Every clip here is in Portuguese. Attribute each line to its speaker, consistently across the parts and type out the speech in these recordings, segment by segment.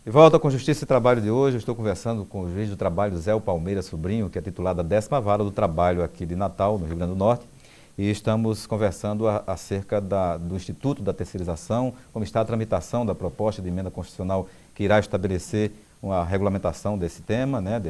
Speaker 1: De volta com Justiça e Trabalho de hoje, eu estou conversando com o juiz do trabalho Zé Palmeira Sobrinho, que é titular da 10ª Vara do Trabalho aqui de Natal, no Rio Grande do Norte, e estamos conversando acerca do Instituto da Terceirização, como está a tramitação da proposta de emenda constitucional que irá estabelecer uma regulamentação desse tema, né,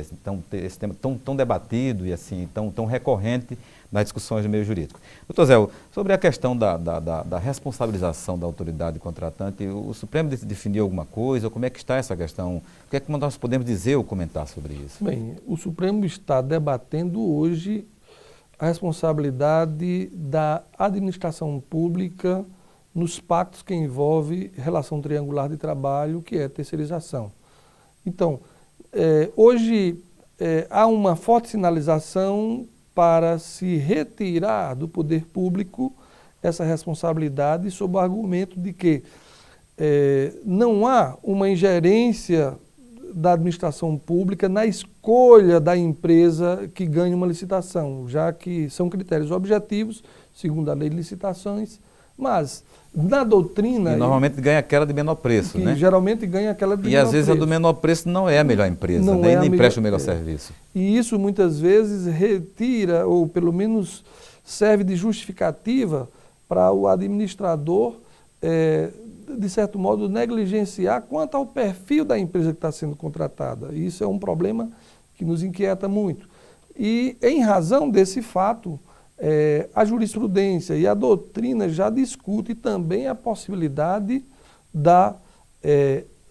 Speaker 1: esse tema tão debatido e assim, tão recorrente nas discussões do meio jurídico. Doutor Zé, sobre a questão da responsabilização da autoridade contratante, o Supremo definiu alguma coisa? Como é que está essa questão? O que é que nós podemos dizer ou comentar sobre isso?
Speaker 2: Bem, o Supremo está debatendo hoje a responsabilidade da administração pública nos pactos que envolvem relação triangular de trabalho, que é a terceirização. Então, hoje há uma forte sinalização para se retirar do poder público essa responsabilidade sob o argumento de que não há uma ingerência da administração pública na escolha da empresa que ganha uma licitação, já que são critérios objetivos, segundo a lei de licitações, mas na doutrina...
Speaker 1: E normalmente ganha aquela de menor preço, né?
Speaker 2: Geralmente ganha aquela de menor preço.
Speaker 1: E às vezes a do menor preço não é a melhor empresa, né? Nem presta o melhor serviço.
Speaker 2: E isso muitas vezes retira, ou pelo menos serve de justificativa para o administrador, de certo modo, negligenciar quanto ao perfil da empresa que está sendo contratada. E isso é um problema que nos inquieta muito. E em razão desse fato, a jurisprudência e a doutrina já discutem também a possibilidade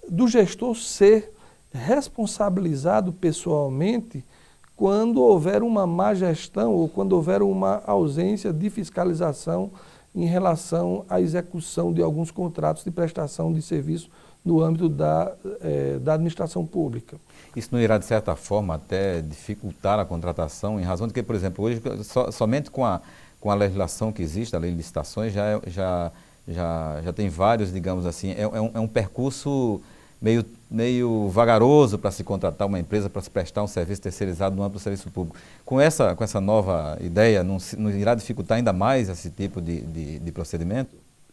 Speaker 2: do gestor ser responsabilizado pessoalmente quando houver uma má gestão ou quando houver uma ausência de fiscalização em relação à execução de alguns contratos de prestação de serviço no âmbito da administração pública.
Speaker 1: Isso não irá, de certa forma, até dificultar a contratação, em razão de que, por exemplo, hoje, somente com a legislação que existe, a lei de licitações, já tem vários, digamos assim, é um percurso meio vagaroso para se contratar uma empresa, para se prestar um serviço terceirizado no âmbito do serviço público. Com essa nova ideia, não irá dificultar ainda mais esse tipo de procedimento?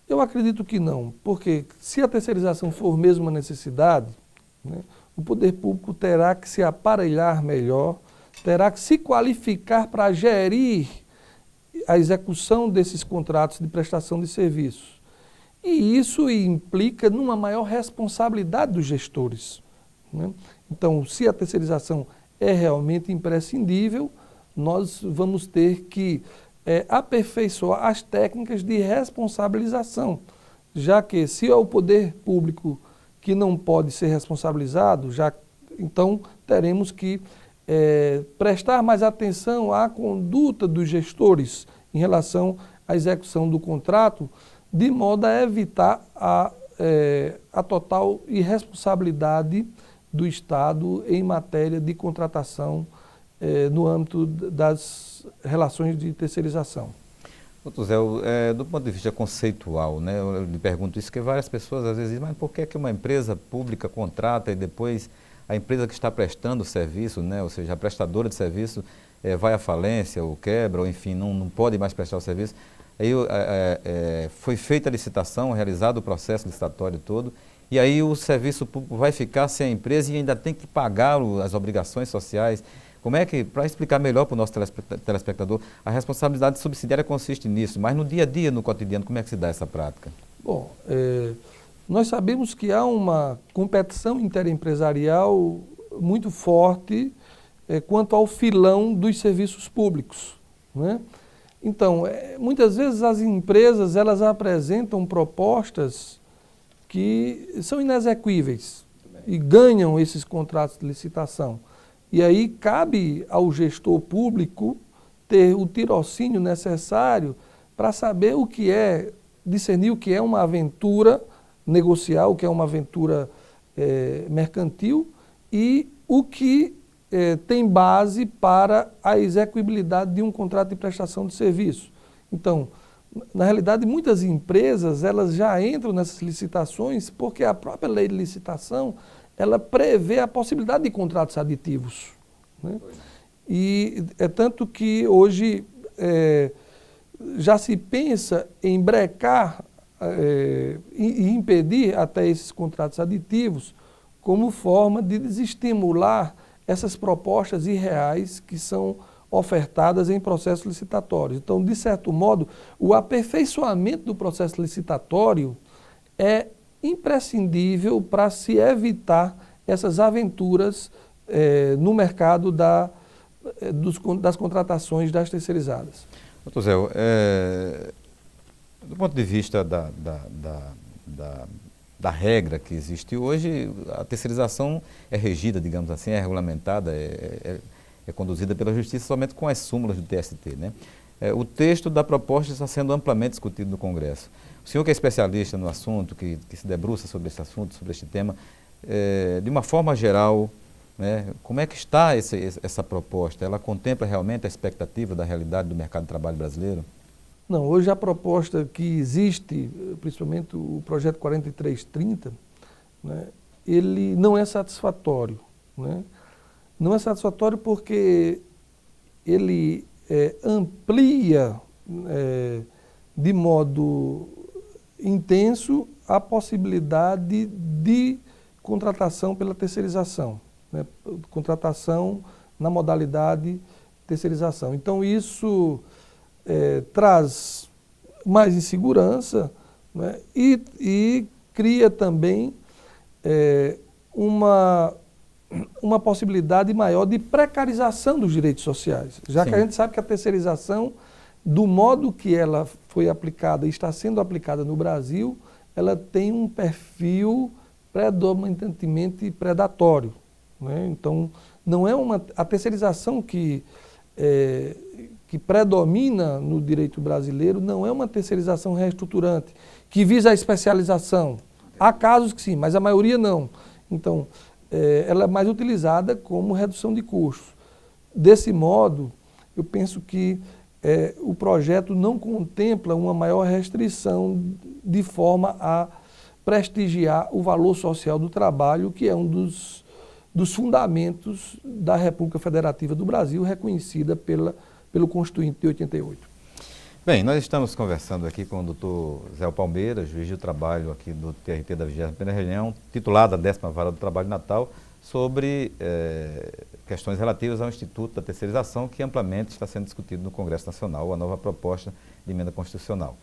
Speaker 2: Eu acredito que não, porque se a terceirização for mesmo uma necessidade, né, o poder público terá que se aparelhar melhor, terá que se qualificar para gerir a execução desses contratos de prestação de serviços. E isso implica numa maior responsabilidade dos gestores, né? Então, se a terceirização é realmente imprescindível, nós vamos ter que aperfeiçoar as técnicas de responsabilização, já que se é o poder público que não pode ser responsabilizado, então teremos que prestar mais atenção à conduta dos gestores em relação à execução do contrato, de modo a evitar a total irresponsabilidade do Estado em matéria de contratação no âmbito das relações de terceirização.
Speaker 1: Doutor Zé, do ponto de vista conceitual, né, eu lhe pergunto isso, que várias pessoas às vezes dizem, mas por que uma empresa pública contrata e depois a empresa que está prestando o serviço, né, ou seja, a prestadora de serviço, vai à falência ou quebra, ou enfim, não pode mais prestar o serviço? Aí foi feita a licitação, realizado o processo licitatório todo, e aí o serviço público vai ficar sem a empresa e ainda tem que pagar as obrigações sociais. Como é que, para explicar melhor para o nosso telespectador, a responsabilidade subsidiária consiste nisso, mas no dia a dia, no cotidiano, como é que se dá essa prática?
Speaker 2: Bom, nós sabemos que há uma competição interempresarial muito forte quanto ao filão dos serviços públicos, né? Então, muitas vezes as empresas elas apresentam propostas que são inexequíveis e ganham esses contratos de licitação. E aí cabe ao gestor público ter o tirocínio necessário para saber o que discernir o que é uma aventura negocial, o que é uma aventura mercantil e o que tem base para a execuibilidade de um contrato de prestação de serviço. Então, na realidade, muitas empresas elas já entram nessas licitações porque a própria lei de licitação ela prevê a possibilidade de contratos aditivos, né? E é tanto que hoje já se pensa em brecar e impedir até esses contratos aditivos, como forma de desestimular essas propostas irreais que são ofertadas em processos licitatórios. Então, de certo modo, o aperfeiçoamento do processo licitatório é imprescindível para se evitar essas aventuras no mercado das contratações das terceirizadas.
Speaker 1: Doutor Zé, do ponto de vista da regra que existe hoje, a terceirização é regida, digamos assim, é regulamentada, é conduzida pela Justiça somente com as súmulas do TST, né? O texto da proposta está sendo amplamente discutido no Congresso. O senhor que é especialista no assunto, que se debruça sobre esse assunto, sobre este tema, de uma forma geral, né, como é que está essa proposta? Ela contempla realmente a expectativa da realidade do mercado de trabalho brasileiro?
Speaker 2: Não, hoje a proposta que existe, principalmente o projeto 4330, né, ele não é satisfatório, né? Não é satisfatório porque ele amplia de modo intenso a possibilidade de contratação pela terceirização, né? Contratação na modalidade terceirização. Então isso traz mais insegurança, né? E cria também uma possibilidade maior de precarização dos direitos sociais, já que a gente sabe que a terceirização, do modo que ela foi aplicada e está sendo aplicada no Brasil, ela tem um perfil predominantemente predatório, né? Então, não é a terceirização que predomina no direito brasileiro não é uma terceirização reestruturante, que visa a especialização. Há casos que sim, mas a maioria não. Então, ela é mais utilizada como redução de custos. Desse modo, eu penso que o projeto não contempla uma maior restrição de forma a prestigiar o valor social do trabalho, que é um dos fundamentos da República Federativa do Brasil, reconhecida pelo Constituinte de 88.
Speaker 1: Bem, nós estamos conversando aqui com o doutor Zé Palmeira, juiz do trabalho aqui do TRT da 21ª Região, titulado da 10ª Vara do Trabalho Natal, sobre questões relativas ao Instituto da Terceirização, que amplamente está sendo discutido no Congresso Nacional, a nova proposta de emenda constitucional.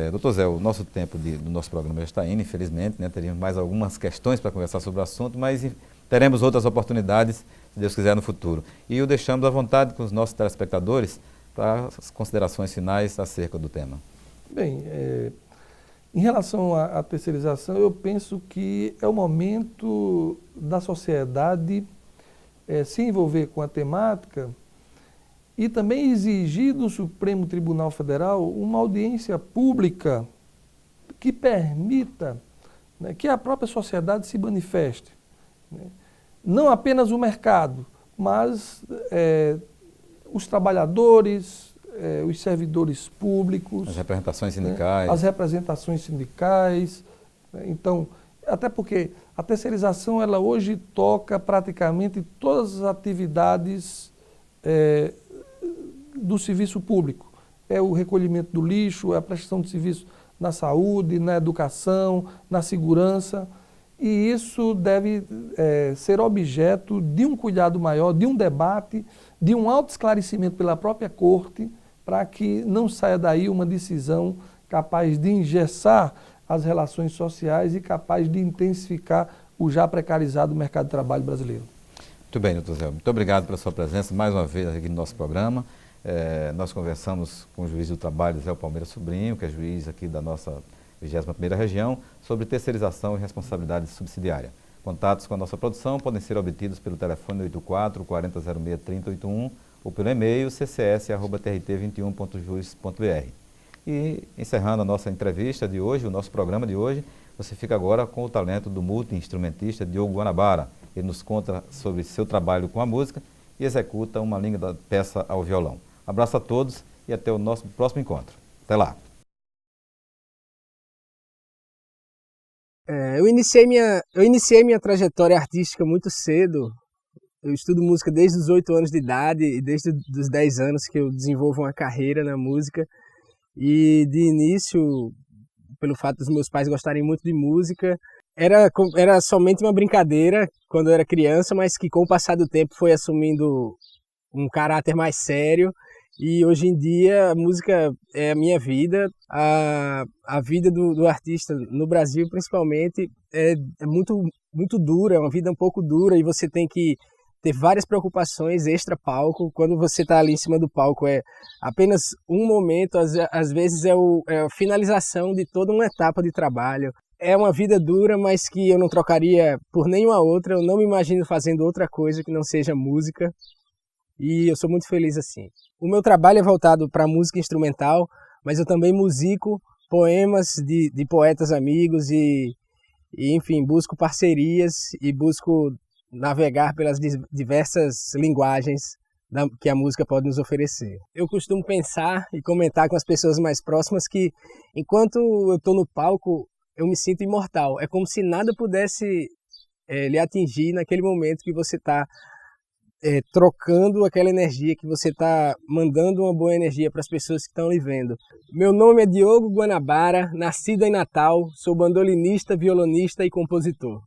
Speaker 1: Doutor Zé, o nosso tempo do nosso programa já está indo, infelizmente, né? Teríamos mais algumas questões para conversar sobre o assunto, mas teremos outras oportunidades, se Deus quiser, no futuro. E o deixamos à vontade com os nossos telespectadores para as considerações finais acerca do tema.
Speaker 2: Bem, em relação à terceirização, eu penso que é o momento da sociedade se envolver com a temática e também exigir do Supremo Tribunal Federal uma audiência pública que permita, né, que a própria sociedade se manifeste, né? Não apenas o mercado, mas os trabalhadores, os servidores públicos.
Speaker 1: As representações sindicais.
Speaker 2: Né? As representações sindicais. Né? Então, até porque a terceirização, ela hoje toca praticamente todas as atividades do serviço público. É o recolhimento do lixo, é a prestação de serviço na saúde, na educação, na segurança. E isso deve ser objeto de um cuidado maior, de um debate, de um autoesclarecimento pela própria Corte, para que não saia daí uma decisão capaz de engessar as relações sociais e capaz de intensificar o já precarizado mercado de trabalho brasileiro.
Speaker 1: Muito bem, doutor Zé. Muito obrigado pela sua presença mais uma vez aqui no nosso programa. Nós conversamos com o juiz do trabalho, Zé Palmeira Sobrinho, que é juiz aqui da nossa 21ª Região, sobre terceirização e responsabilidade subsidiária. Contatos com a nossa produção podem ser obtidos pelo telefone 84 40 06 30 81 ou pelo e-mail ccs@trt21.jus.br. E encerrando a nossa entrevista de hoje, o nosso programa de hoje, você fica agora com o talento do multi-instrumentista Diogo Guanabara. Ele nos conta sobre seu trabalho com a música e executa uma linda peça ao violão. Abraço a todos e até o nosso próximo encontro. Até lá!
Speaker 3: Eu iniciei minha trajetória artística muito cedo. Eu estudo música desde os 8 anos de idade e desde os 10 anos que eu desenvolvo uma carreira na música. E de início, pelo fato dos meus pais gostarem muito de música, era somente uma brincadeira quando eu era criança, mas que com o passar do tempo foi assumindo um caráter mais sério. E hoje em dia a música é a minha vida, a vida do artista no Brasil principalmente é muito, muito dura, é uma vida um pouco dura e você tem que ter várias preocupações extra-palco. Quando você está ali em cima do palco é apenas um momento, às vezes é a finalização de toda uma etapa de trabalho. É uma vida dura, mas que eu não trocaria por nenhuma outra, eu não me imagino fazendo outra coisa que não seja música. E eu sou muito feliz assim. O meu trabalho é voltado para música instrumental, mas eu também musico poemas de poetas amigos enfim, busco parcerias e busco navegar pelas diversas linguagens que a música pode nos oferecer. Eu costumo pensar e comentar com as pessoas mais próximas que enquanto eu estou no palco, eu me sinto imortal. É como se nada pudesse lhe atingir naquele momento que você está trocando aquela energia, que você está mandando uma boa energia para as pessoas que estão lhe vendo. Meu nome é Diogo Guanabara, nascido em Natal, sou bandolinista, violonista e compositor.